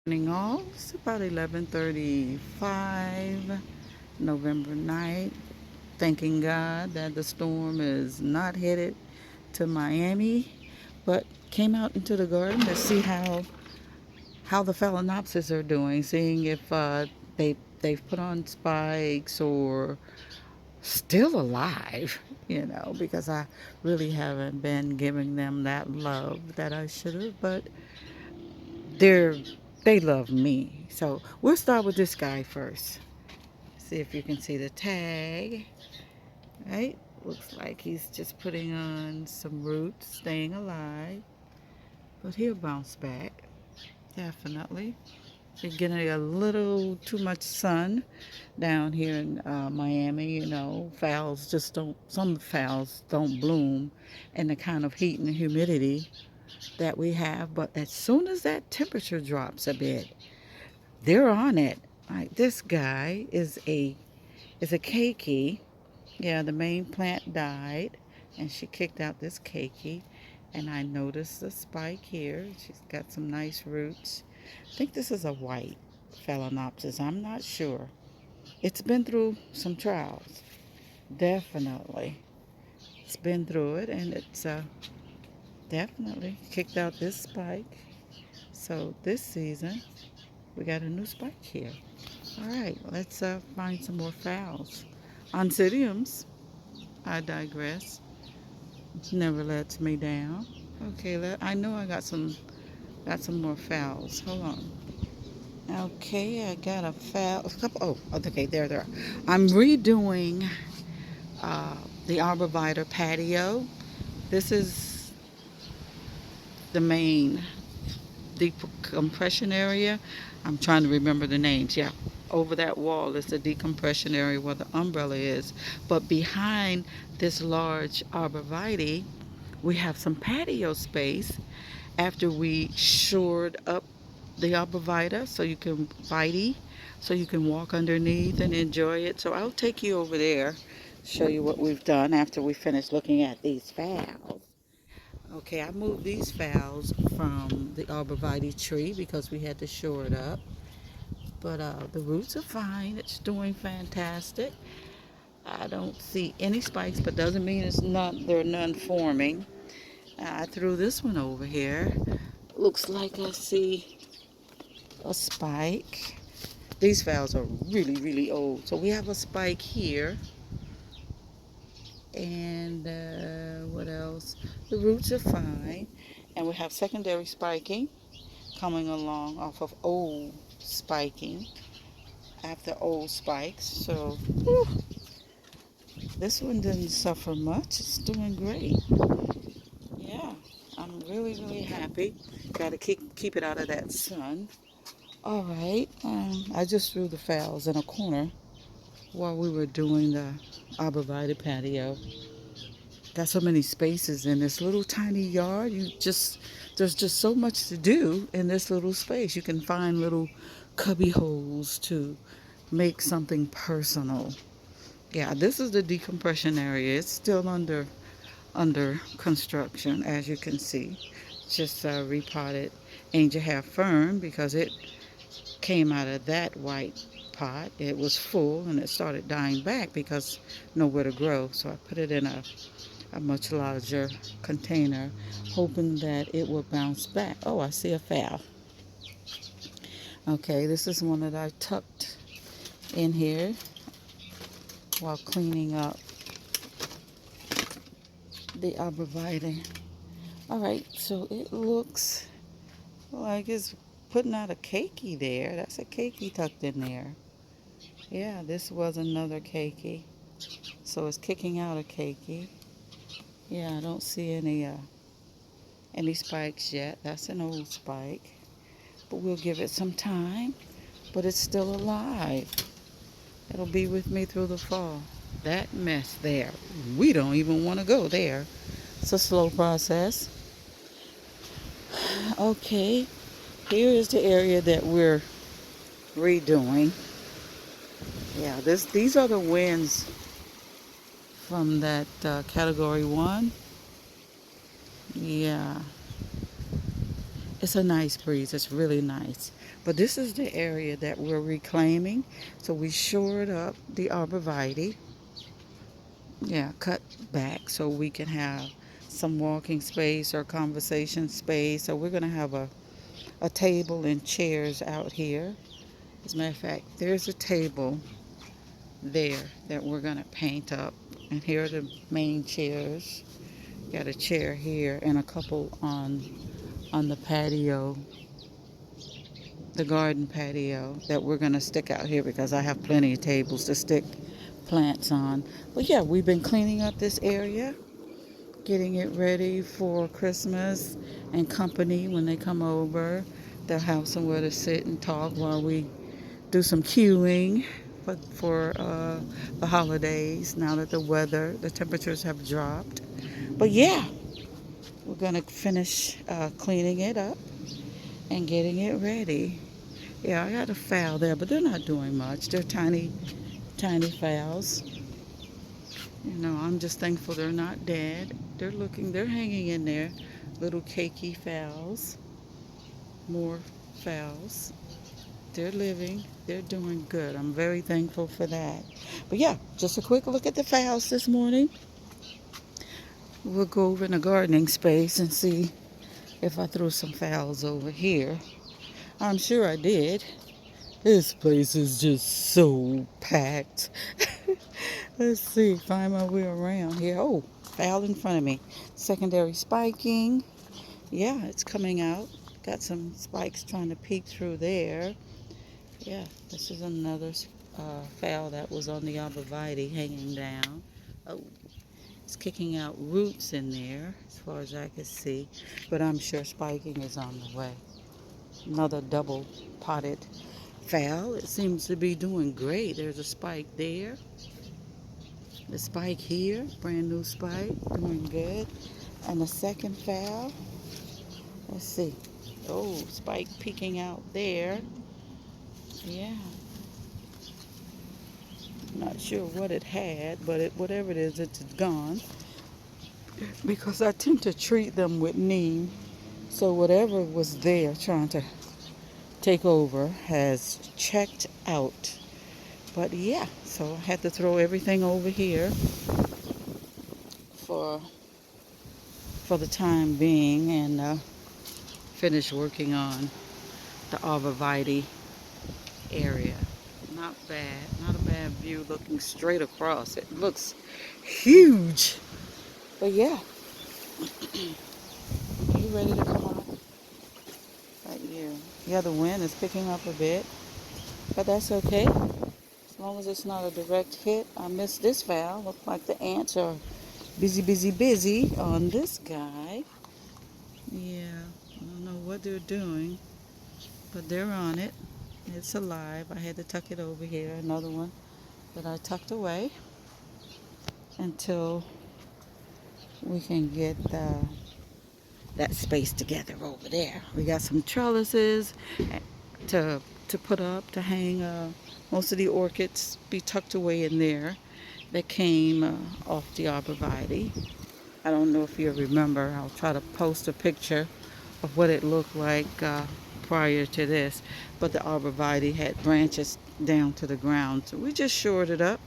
Morning all. It's about 11:35 November night. Thanking God that the storm is not headed to Miami, but came out into the garden to see how the phalaenopsis are doing, seeing if they've put on spikes or still alive, because I really haven't been giving them that love that I should have, but they're they love me. So we'll start with this guy first. See if you can see the tag. Right? Looks like he's just putting on some roots, staying alive. But he'll bounce back. Definitely. You're getting a little too much sun down here in Miami. Fowls just don't, some fowls don't bloom in the kind of heat and humidity that we have. But as soon as that temperature drops a bit, they're on it. Like this guy is a keiki. Yeah, the main plant died, and she kicked out this keiki, and I noticed the spike here. She's got some nice roots. I think this is a white phalaenopsis. I'm not sure. It's been through some trials, definitely. It's been through it, and it's definitely kicked out this spike. So this season, we got a new spike here. All right, let's find some more phals. Oncidiums, I digress. Never lets me down. Okay, I know I got some more phals. Hold on. Okay, I got a phal. A couple. Oh, okay, there they are. I'm redoing uh, the Arborvitae patio. This is the main decompression area. I'm trying to remember the names. Yeah, over that wall is the decompression area where the umbrella is. But behind this large arborvitae, we have some patio space after we shored up the arborvitae so you can walk underneath and enjoy it. So I'll take you over there, show you what we've done after we finish looking at these phals. Okay, I moved these phals from the arborvitae tree because we had to shore it up. But the roots are fine. It's doing fantastic. I don't see any spikes, but doesn't mean there are none forming. I threw this one over here. Looks like I see a spike. These phals are really, really old. So we have a spike here. And what else? The roots are fine. And we have secondary spiking coming along off of old spiking after old spikes. So whew, this one didn't suffer much. It's doing great. Yeah, I'm really, really happy. Got to keep it out of that sun. All right, I just threw the phals in a corner while we were doing the arborvitae patio. Got so many spaces in this little tiny yard. There's just so much to do in this little space. You can find little cubby holes to make something personal. Yeah, this is the decompression area. It's still under construction, as you can see. Just repotted angel hair fern because it came out of that white pot. It was full and it started dying back because nowhere to grow. So I put it in a much larger container, hoping that it will bounce back. Oh, I see a phal. Okay, this is one that I tucked in here while cleaning up the arborvitae. All right, so it looks like it's putting out a keiki there. That's a keiki tucked in there. Yeah, this was another keiki. So it's kicking out a keiki. Yeah, I don't see any spikes yet. That's an old spike. But we'll give it some time. But it's still alive. It'll be with me through the fall. That mess there, we don't even want to go there. It's a slow process. Okay, here is the area that we're redoing. Yeah, these are the winds from that category 1. Yeah, it's a nice breeze. It's really nice. But this is the area that we're reclaiming. So we shored up the arborvitae. Yeah, cut back so we can have some walking space or conversation space. So we're going to have a table and chairs out here. As a matter of fact, there's a table there that we're going to paint up. And here are the main chairs. Got a chair here and a couple on the patio, the garden patio that we're going to stick out here because I have plenty of tables to stick plants on. But yeah, we've been cleaning up this area, getting it ready for Christmas and company when they come over. They'll have somewhere to sit and talk while we do some queuing for the holidays now that the temperatures have dropped. But yeah, we're going to finish cleaning it up and getting it ready. Yeah, I got a fowl there, but they're not doing much. They're tiny, tiny fowls. I'm just thankful they're not dead. They're hanging in there. Little cakey fowls. More fowls. They're living. They're doing good. I'm very thankful for that. But yeah, just a quick look at the fowls this morning. We'll go over in the gardening space and see if I threw some fowls over here. I'm sure I did. This place is just so packed. Let's see, find my way around here. Oh, foul in front of me. Secondary spiking. Yeah, it's coming out. Got some spikes trying to peek through there. Yeah, this is another foul that was on the arborvitae hanging down. Oh, it's kicking out roots in there as far as I can see. But I'm sure spiking is on the way. Another double potted foul. It seems to be doing great. There's a spike there. The spike here, brand new spike, doing good. And the second foul, let's see. Oh, spike peeking out there. Yeah. Not sure what it had, but whatever it is, it's gone. Because I tend to treat them with neem. So whatever was there trying to take over has checked out. But yeah, so I had to throw everything over here for the time being and finish working on the arborvitae area. Not bad, not a bad view looking straight across. It looks huge. But yeah, you ready to come on? Right here. Yeah, the wind is picking up a bit, but that's okay. As long as it's not a direct hit. I missed this foul. Looks like the ants are busy, busy, busy on this guy. Yeah, I don't know what they're doing, but they're on it. It's alive. I had to tuck it over here. Another one that I tucked away until we can get that space together over there. We got some trellises to put up to hang. Most of the orchids be tucked away in there that came off the arborvitae. I don't know if you remember. I'll try to post a picture of what it looked like prior to this. But the arborvitae had branches down to the ground. So we just shored it up.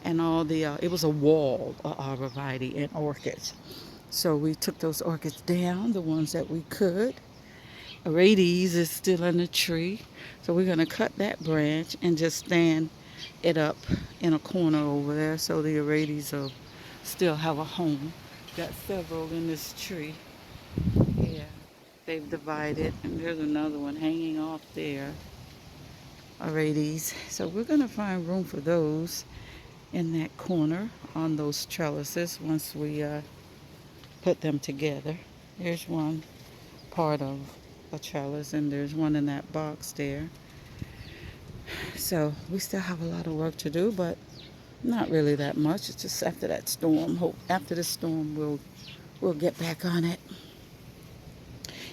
And it was a wall of arborvitae and orchids. So we took those orchids down, the ones that we could. Arborvitae is still in the tree. So we're going to cut that branch and just stand it up in a corner over there so the arborvitae will still have a home. Got several in this tree. Yeah, they've divided. And there's another one hanging off there. Arborvitae. So we're going to find room for those in that corner on those trellises once we put them together. There's one part of a trellis and there's one in that box there. So we still have a lot of work to do, but not really that much. It's just after that storm. After the storm we'll get back on it.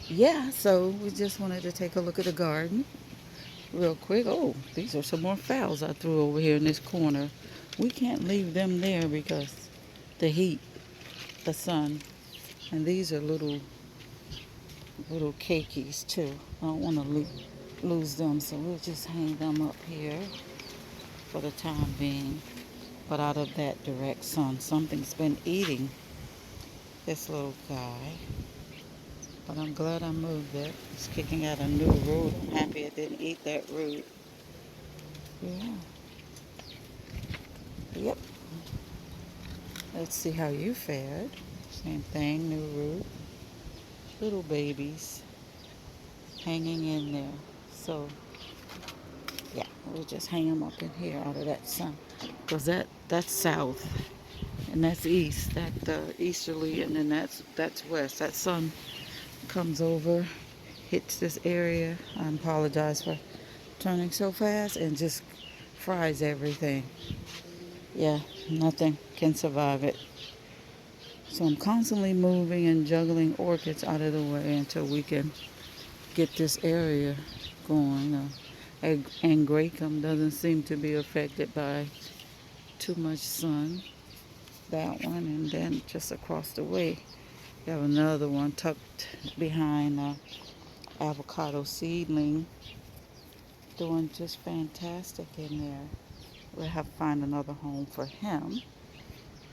Yeah, so we just wanted to take a look at the garden real quick. Oh, these are some more fowls I threw over here in this corner. We can't leave them there because the heat, the sun, and these are little cakeys too. I don't want to lose them, so we'll just hang them up here for the time being. But out of that direct sun, something's been eating this little guy. But I'm glad I moved it. It's kicking out a new root. I'm happy it didn't eat that root. Yeah. Yep. Let's see how you fared. Same thing, new root. Little babies hanging in there. So, yeah, we'll just hang them up in here out of that sun. Because that's south and that's east. That easterly, and then that's west. That sun comes over, hits this area. I apologize for turning so fast, and just fries everything. Yeah, nothing can survive it. So I'm constantly moving and juggling orchids out of the way until we can get this area going. Angraecum doesn't seem to be affected by too much sun. That one, and then just across the way, you have another one tucked behind avocado seedling, doing just fantastic in there. We'll have to find another home for him.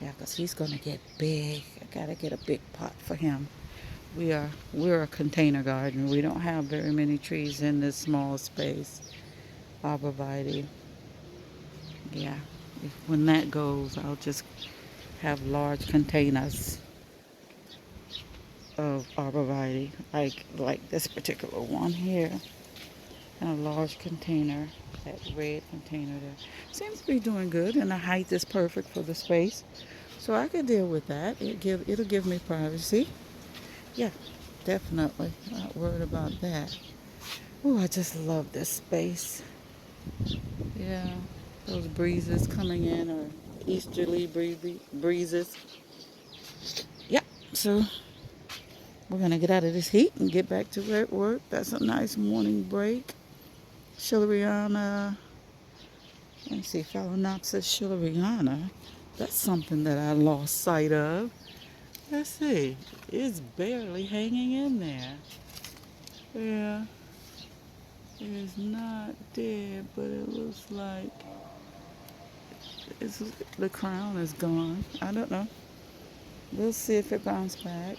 Yeah, because he's going to get big. I got to get a big pot for him. We're a container garden. We don't have very many trees in this small space. Arborvitae. Yeah. When that goes, I'll just have large containers of arborvitae, like this particular one here. And a large container, that red container there. Seems to be doing good, and the height is perfect for the space. So I could deal with that. It'll give me privacy. Yeah, definitely. Not worried about that. Oh, I just love this space. Yeah, those breezes coming in, or easterly breezes. Yeah, so we're going to get out of this heat and get back to work. That's a nice morning break. Schilleriana, let me see, Phalaenopsis schilleriana. That's something that I lost sight of. Let's see, it's barely hanging in there. Yeah, it's not dead, but it looks like the crown is gone. I don't know. We'll see if it bounces back.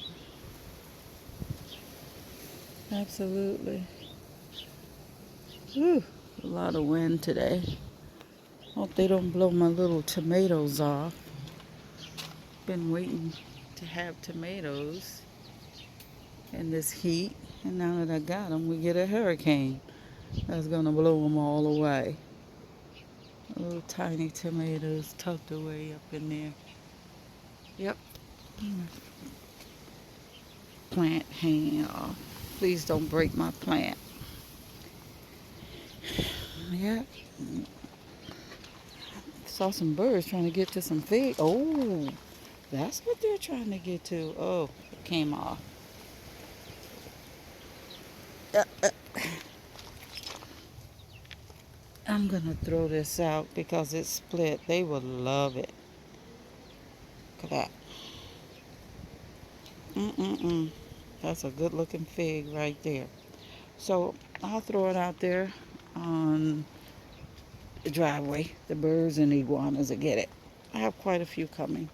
Absolutely. Whew, a lot of wind today. Hope they don't blow my little tomatoes off. Been waiting to have tomatoes in this heat, and now that I got them, we get a hurricane that's gonna blow them all away. Little tiny tomatoes tucked away up in there. Yep. Plant hanging off. Please don't break my plant. Yep. Saw some birds trying to get to some figs. Oh, that's what they're trying to get to. Oh, it came off. I'm gonna throw this out because it's split. They will love it. Look at that. Mm-mm-mm. That's a good looking fig right there. So I'll throw it out there on the driveway. The birds and iguanas will get it. I have quite a few coming.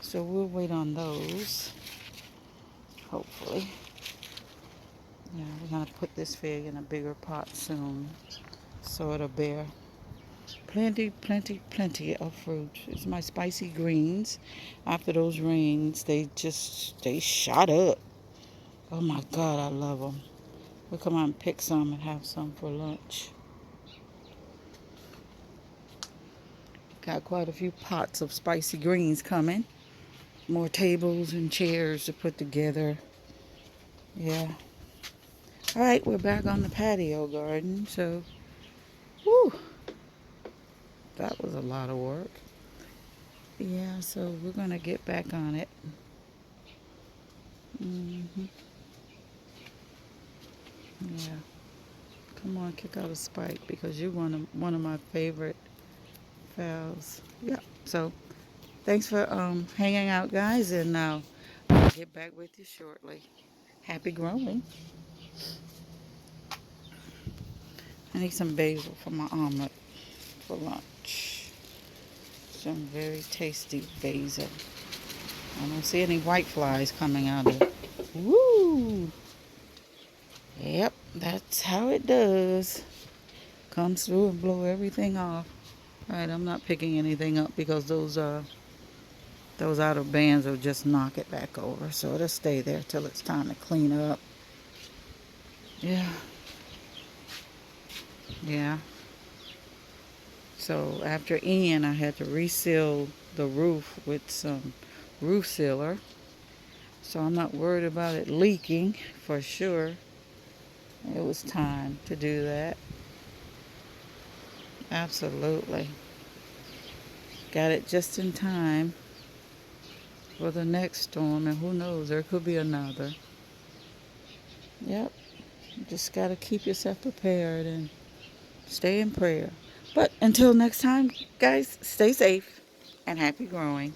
So we'll wait on those. Hopefully. Yeah, we're gonna put this fig in a bigger pot soon, so it'll bear plenty of fruit. It's my spicy greens. After those rains, they shot up. Oh my God, I love them. We'll come out and pick some and have some for lunch. Got quite a few pots of spicy greens coming. More tables and chairs to put together. Yeah. All right, we're back on the patio garden. So, whew, that was a lot of work. Yeah, so we're going to get back on it. Mm-hmm. Yeah. Come on, kick out a spike because you're one of my favorite fowls. Yeah. So, thanks for hanging out, guys, and I'll get back with you shortly. Happy growing. I need some basil for my omelet for lunch. Some very tasty basil. I don't see any white flies coming out of it. Woo! Yep, that's how it does. Comes through and blow everything off. Alright, I'm not picking anything up because those outer bands will just knock it back over. So it'll stay there till it's time to clean up. Yeah. Yeah. So after Ian, I had to reseal the roof with some roof sealer. So I'm not worried about it leaking for sure. It was time to do that. Absolutely. Got it just in time for the next storm, and who knows, there could be another. Yep. You just got to keep yourself prepared and stay in prayer. But until next time, guys, stay safe and happy growing.